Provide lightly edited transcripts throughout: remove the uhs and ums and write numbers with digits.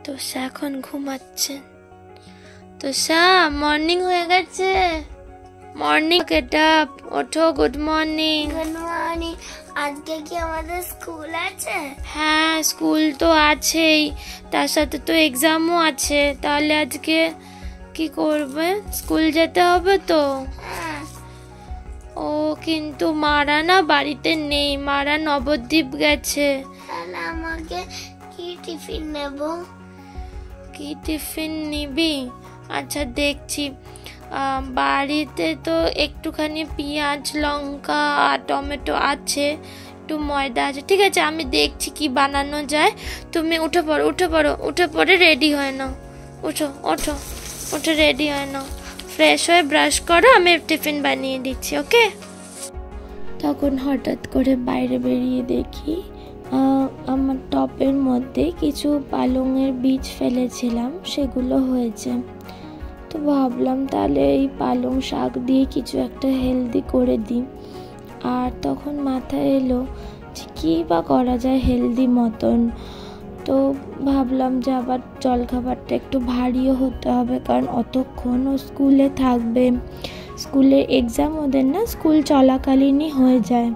তোষা এখন ঘুমাচ্ছে। তোষা মর্নিং হয়ে গেছে, মর্নিং গেট আপ, ওঠো, গুড মর্নিং। Good morning. আজকে কি আমাদের স্কুল আছে? হ্যাঁ স্কুল তো আছেই, তার সাথে তো এক্সামও আছে। তাহলে আজকে কি করবে? স্কুল যেতে হবে তো। ও কিন্তু মারা না বাড়িতে নেই, মারা নবদ্বীপ গেছে। তাহলে আমাকে কি টিফিন নেব? কি টিফিন নিবি? আচ্ছা দেখছি, বাড়িতে তো একটুখানি পেঁয়াজ লঙ্কা আর টমেটো আছে, একটু ময়দা আছে। ঠিক আছে আমি দেখছি কি বানানো যায়। তুমি উঠে পড়ো, উঠে পড়ো, উঠে পড়ে রেডি হয়ে নাও। উঠো ওঠো, উঠে রেডি হয়ে নাও, ফ্রেশ হয়ে ব্রাশ করো, আমি টিফিন বানিয়ে দিচ্ছি। ওকে। তখন হঠাৎ করে বাইরে বেরিয়ে দেখি আমার টপের মধ্যে কিছু পালংয়ের বীজ ফেলেছিলাম, সেগুলো হয়েছে। তো ভাবলাম তাহলে এই পালং শাক দিয়ে কিছু একটা হেলদি করে দিই। আর তখন মাথায় এলো যে কী বা করা যায় হেলদি মতন। তো ভাবলাম যে আবার জলখাবারটা একটু ভারীও হতে হবে, কারণ অতক্ষণ ও স্কুলে থাকবে। স্কুলের এক্সাম ওদের না স্কুল চলাকালীনই হয়ে যায়।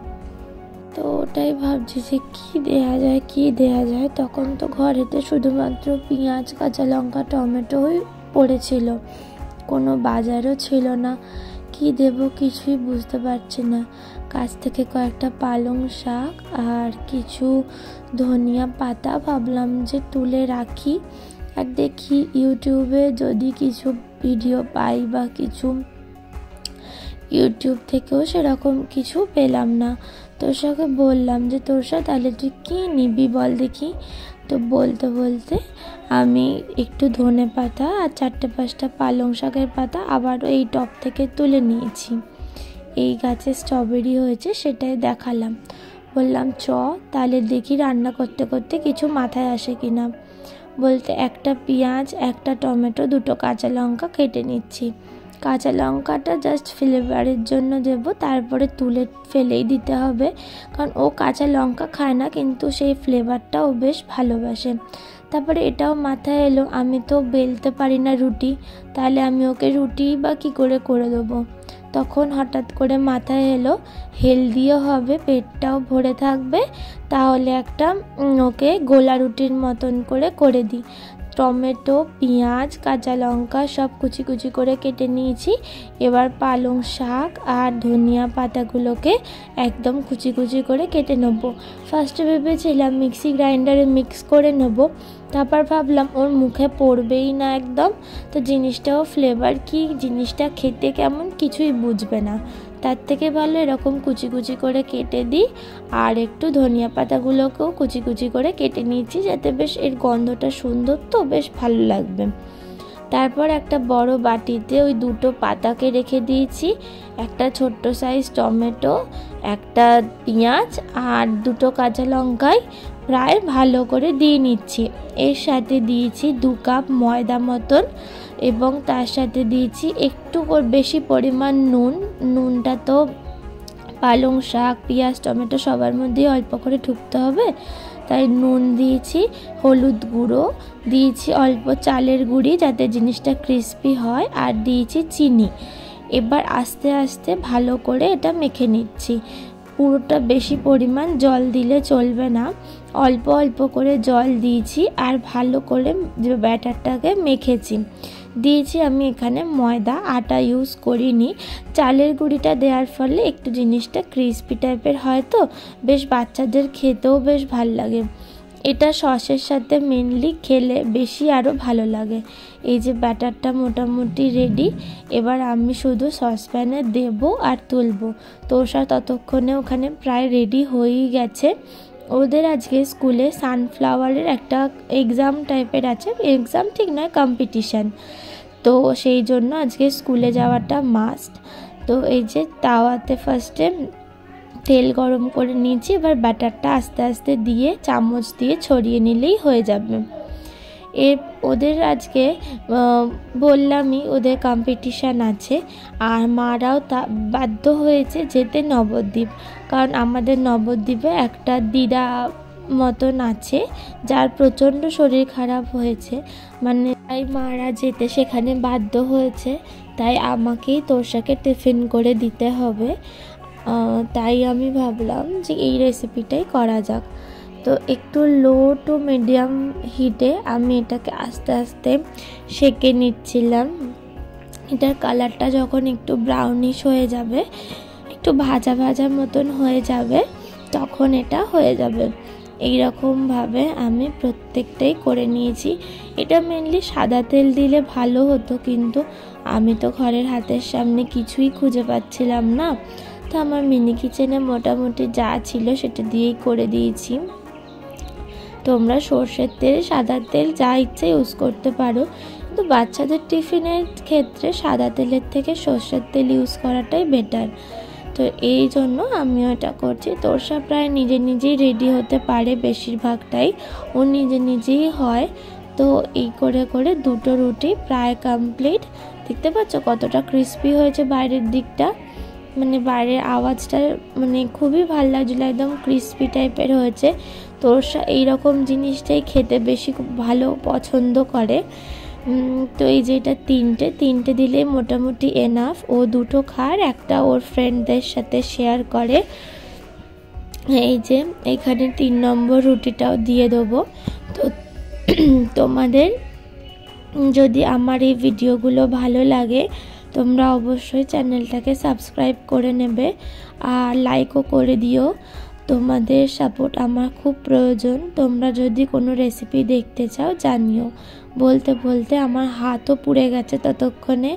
তো ওটাই ভাবছি যে কী দেয়া যায়, কী দেয়া যায়। তখন তো ঘরেতে শুধুমাত্র পেঁয়াজ, কাঁচা লঙ্কা, টমেটোই পড়েছিল, কোনো বাজারও ছিল না। কি দেব কিছুই বুঝতে পারছি না। কাছ থেকে কয়েকটা পালং শাক আর কিছু ধনিয়া পাতা ভাবলাম যে তুলে রাখি, আর দেখি ইউটিউবে যদি কিছু ভিডিও পাই বা কিছু। ইউটিউব থেকেও সেরকম কিছু পেলাম না। তোষাকে বললাম যে তোষা তাহলে তুই কী নিবি বল দেখি। তো বলতে বলতে আমি একটু ধনে পাতা আর 4-5টা পালং শাকের পাতা আবারও এই টব থেকে তুলে নিয়েছি। এই গাছে স্ট্রবেরি হয়েছে সেটাই দেখালাম। বললাম চ তাহলে দেখি রান্না করতে করতে কিছু মাথায় আসে কিনা। বলতে একটা পেঁয়াজ, একটা টমেটো, 2টো কাঁচা লঙ্কা কেটে নিচ্ছি। কাঁচা লঙ্কাটা জাস্ট ফ্লেভারের জন্য দেব, তারপরে তুলে ফেলেই দিতে হবে, কারণ ও কাঁচা লঙ্কা খায় না, কিন্তু সেই ফ্লেভারটা ও বেশ ভালোবাসে। তারপরে এটাও মাথায় এলো আমি তো বেলতে পারি না রুটি, তাহলে আমি ওকে রুটি বা কী করে দেবো। তখন হঠাৎ করে মাথায় এলো হেলদিও হবে, পেটটাও ভরে থাকবে, তাহলে একটা ওকে গোলা রুটির মতন করে দিই। টমেটো, পেঁয়াজ, কাঁচা লঙ্কা সব কুচি কুচি করে কেটে নিয়েছি। এবার পালং শাক আর ধনিয়া পাতাগুলোকে একদম কুচি কুচি করে কেটে নেব। ফার্স্টে ভেবেছিলাম মিক্সি গ্রাইন্ডারে মিক্স করে নেব, তারপর ভাবলাম ওর মুখে পড়বেই না একদম, তো জিনিসটাও ফ্লেভার কি, জিনিসটা খেতে কেমন কিছুই বুঝবে না। তার থেকে ভালো এরকম কুচি কুচি করে কেটে দিই। আর একটু ধনিয়া পাতাগুলোকেও কুচি কুচি করে কেটে নিয়েছি, যাতে বেশ এর গন্ধটা সুন্দর, তো বেশ ভালো লাগবে। তারপর একটা বড় বাটিতে ওই 2টো পাতাকে রেখে দিয়েছি, একটা ছোট্ট সাইজ টমেটো, একটা পেঁয়াজ আর 2টো কাঁচা লঙ্কায় প্রায় ভালো করে দিয়ে নিচ্ছি। এর সাথে দিয়েছি 2 কাপ ময়দা মতন, এবং তার সাথে দিয়েছি একটু বেশি পরিমাণ নুন। নুনটা তো পালং শাক, পেঁয়াজ, টমেটো সবার মধ্যেই অল্প করে ঢুকতে হবে, তাই নুন দিয়েছি। হলুদ গুঁড়ো দিয়েছি, অল্প চালের গুঁড়ি যাতে জিনিসটা ক্রিস্পি হয়, আর দিয়েছি চিনি। এবার আস্তে আস্তে ভালো করে এটা মেখে নিচ্ছি। পুরোটা বেশি পরিমাণ জল দিলে চলবে না, অল্প অল্প করে জল দিয়েছি, আর ভালো করে ব্যাটারটাকে মেখেছি। দিয়েছি আমি এখানে ময়দা, আটা ইউজ করিনি। চালের গুঁড়িটা দেওয়ার ফলে একটু জিনিসটা ক্রিস্পি টাইপের হয়, তো বেশ বাচ্চাদের খেতেও বেশ ভালো লাগে। এটা সসের সাথে মেনলি খেলে বেশি আরও ভালো লাগে। এই যে ব্যাটারটা মোটামুটি রেডি, এবার আমি শুধু সসপ্যানে দেব আর তুলব। তোষা ততক্ষণে ওখানে প্রায় রেডি হয়েই গেছে। ওদের আজকে স্কুলে সানফ্লাওয়ারের একটা এক্সাম টাইপের আছে, এক্সাম ঠিক নয়, কম্পিটিশান। তো সেই জন্য আজকে স্কুলে যাওয়াটা মাস্ট। তো এই যে তাওয়াতে ফার্স্টে তেল গরম করে নিয়েছি, এবার ব্যাটারটা আস্তে আস্তে দিয়ে চামচ দিয়ে ছড়িয়ে নিলেই হয়ে যাবে। ওদের আজকে বললামই ওদের কম্পিটিশান আছে, আর মারাও বাধ্য হয়েছে যেতে নবদ্বীপ, কারণ আমাদের নবদ্বীপে একটা দিদা মতন আছে, যার প্রচণ্ড শরীর খারাপ হয়েছে, মানে তাই মারা যেতে সেখানে বাধ্য হয়েছে, তাই আমাকেই তোষাকে টিফিন করে দিতে হবে। তাই আমি ভাবলাম যে এই রেসিপিটাই করা যাক। তো একটু লো টু মিডিয়াম হিটে আমি এটাকে আস্তে আস্তে সেঁকে নিচ্ছিলাম। এটার কালারটা যখন একটু ব্রাউনিশ হয়ে যাবে, একটু ভাজা ভাজা মতন হয়ে যাবে, তখন এটা হয়ে যাবে। এইরকমভাবে আমি প্রত্যেকটাই করে নিয়েছি। এটা মেনলি সাদা তেল দিলে ভালো হতো, কিন্তু আমি তো ঘরের হাতের সামনে কিছুই খুঁজে পাচ্ছিলাম না, তো আমার মিনি কিচেনে মোটামুটি যা ছিল সেটা দিয়েই করে দিয়েছি। তোমরা সর্ষের তেল, সাদা তেল যা ইচ্ছে ইউজ করতে পারো, কিন্তু বাচ্চাদের টিফিনের ক্ষেত্রে সাদা তেলের থেকে সর্ষের তেল ইউজ করাটাই বেটার। তো এই জন্য আমিও এটা করছি। তোষা প্রায় নিজে নিজেই রেডি হতে পারে, বেশিরভাগটাই ও নিজে নিজেই হয়। তো এই করে করে দুটো রুটি প্রায় কমপ্লিট। দেখতে পাচ্ছ কতটা ক্রিস্পি হয়েছে বাইরের দিকটা, মানে বাইরের আওয়াজটা মানে খুবই ভালো লাগছিলো, একদম ক্রিস্পি টাইপের হয়েছে। তোষা এইরকম জিনিসটাই খেতে বেশি ভালো পছন্দ করে। তো এই যে এটা তিনটে দিলে মোটামুটি এনাফ। ও দুটো খায়, একটা ওর ফ্রেন্ডদের সাথে শেয়ার করে। এই যে এখানে 3 নম্বর রুটিটাও দিয়ে দেবো। তো তোমাদের যদি আমার এই ভিডিওগুলো ভালো লাগে, তোমরা অবশ্যই চ্যানেলটাকে সাবস্ক্রাইব করে নেবে আর লাইকও করে দিও। তোমাদের সাপোর্ট আমার খুব প্রয়োজন। তোমরা যদি কোনো রেসিপি দেখতে চাও জানিও। বলতে বলতে আমার হাতও পুড়ে গেছে ততক্ষণে।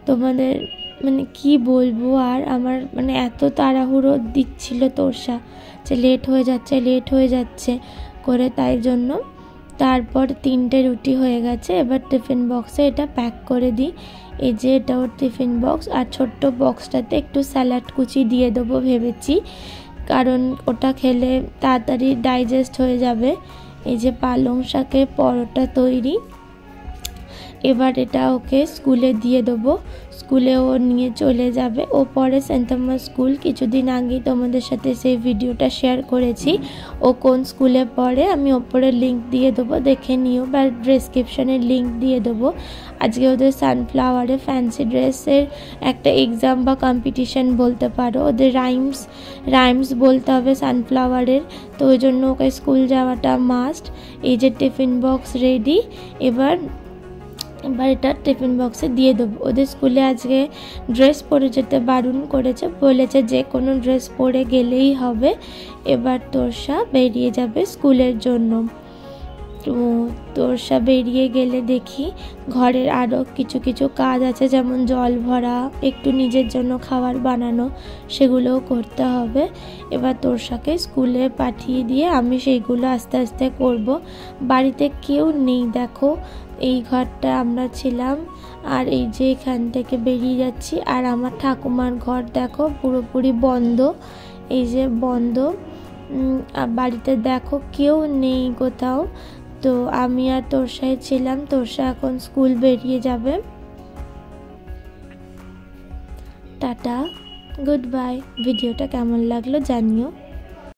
তোমাদের মানে কি বলবো, আর আমার মানে এত তাড়াহুড়ো দিচ্ছিল তোষা যে লেট হয়ে যাচ্ছে করে, তাই জন্য। তারপর 3টে রুটি হয়ে গেছে। এবার টিফিন বক্সে এটা প্যাক করে দিই। এই যে এটা ওর টিফিন বক্স, আর ছোট্ট বক্সটাতে একটু স্যালাড কুচি দিয়ে দেবো ভেবেছি, কারণ ওটা খেলে তাড়াতাড়ি ডাইজেস্ট হয়ে যাবে। এই যে পালং শাকের পরোটা তৈরি। এবার এটা ওকে স্কুলে দিয়ে দেবো, স্কুলে ও নিয়ে চলে যাবে। ও পরে সেন্ট থমাস স্কুল, কিছুদিন আগেই তোমাদের সাথে সেই ভিডিওটা শেয়ার করেছি। ও কোন স্কুলে পড়ে আমি ওপরে লিঙ্ক দিয়ে দেবো, দেখে নিও, বা ডেসক্রিপশানে লিঙ্ক দিয়ে দেবো। আজকে ওদের সানফ্লাওয়ারে ফ্যান্সি ড্রেসের একটা এক্সাম বা কম্পিটিশান বলতে পারো। ওদের রাইমস বলতে হবে সানফ্লাওয়ারের, তো ওই জন্য ওকে স্কুল যাওয়াটা মাস্ট। এই যে টিফিন বক্স রেডি। এবার এটা টিফিন বক্সে দিয়ে দেবো। ওদের স্কুলে আজকে ড্রেস পরে যেতে বারণ করেছে, বলেছে যে কোনো ড্রেস পরে গেলেই হবে। এবার তোষা বেরিয়ে যাবে স্কুলের জন্য। তো তোষা বেরিয়ে গেলে দেখি ঘরের আরও কিছু কাজ আছে, যেমন জল ভরা, একটু নিজের জন্য খাবার বানানো, সেগুলোও করতে হবে। এবার তোষাকে স্কুলে পাঠিয়ে দিয়ে আমি সেইগুলো আস্তে আস্তে করব। বাড়িতে কেউ নেই, দেখো এই ঘরটা আমরা ছিলাম, আর এই যে এখান থেকে বেরিয়ে যাচ্ছি। আর আমার ঠাকুমার ঘর দেখো পুরোপুরি বন্ধ, এই যে বন্ধ। আর বাড়িতে দেখো কেউ নেই কোথাও। তো আমি আর তোষাই ছিলাম। তোষা এখন স্কুল বেরিয়ে যাবে। Tata, good bye. ভিডিওটা কেমন লাগলো জানিও।